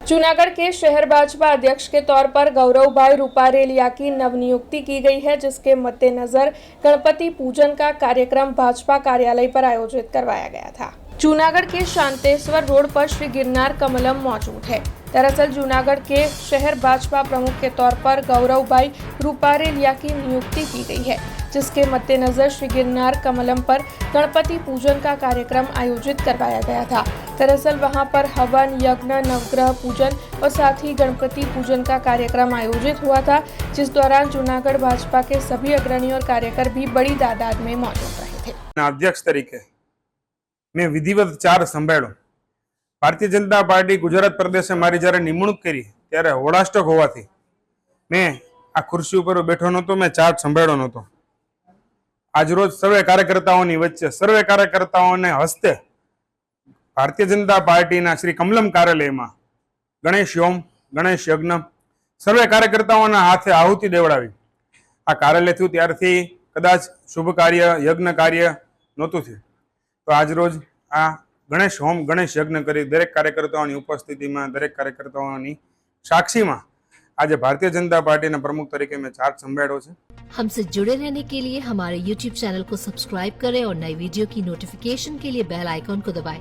जूनागढ़ के शहर भाजपा अध्यक्ष के तौर पर गौरव भाई रूपारेलिया की नवनियुक्ति की गई है, जिसके मद्देनजर गणपति पूजन का कार्यक्रम भाजपा कार्यालय पर आयोजित करवाया गया था। जूनागढ़ के शांतेश्वर रोड पर श्री गिरनार कमलम मौजूद है। दरअसल जूनागढ़ के शहर भाजपा प्रमुख के तौर पर गौरव भाई रूपारेलिया की नियुक्ति की गई है, जिसके मद्देनजर श्री गिरनार कमलम पर गणपति पूजन का कार्यक्रम आयोजित करवाया गया था। दरअसल वहां पर हवन, यज्ञ, नवग्रह पूजन और साथ ही गणपति पूजन का कार्यक्रम आयोजित हुआ था, जिस दौरान जूनागढ़ भाजपा के सभी अग्रणी और कार्यकर भी बड़ी तादाद में मौजूद रहे थे। अध्यक्ष तरीके मैं विधिवत 4 संभाळ्यो। भारतीय जनता पार्टी गुजरात प्रदेशे मारी जયારે નિમણૂક કરી ત્યારે હોળાષ્ટક હોવાથી મેં આ ખુરશી ઉપર બેઠો નહોતો, મેં ચાર્જ સંભાળ્યો નહોતો। આજરોજ સર્વે કાર્યકર્તાઓની વચ્ચે સર્વે કાર્યકર્તાઓને હસ્તે ભારતીય જનતા પાર્ટીના શ્રી કમલમ કાર્યાલયમાં ગણેશ હોમ, ગણેશ યજ્ઞ સર્વે કાર્યકર્તાઓના હાથે આહુતિ દેવડાવી આ કાર્યાલય થયું ત્યારથી કદાચ શુભ કાર્ય, યજ્ઞ કાર્ય નહોતું થયું। તો આજરોજ આ ગણેશ હોમ, ગણેશ યજ્ઞ કરી દરેક કાર્યકર્તાઓની ઉપસ્થિતિમાં, દરેક કાર્યકર્તાઓની साक्षीમાં આજે भारतीय जनता पार्टी ना प्रमुख तरीके में चार्ज संभाळ्यो छे। हमसे जुड़े रहने के लिए हमारे YouTube चैनल को सब्सक्राइब करें और नई वीडियो की नोटिफिकेशन के लिए बेल आइकॉन को दबाएं।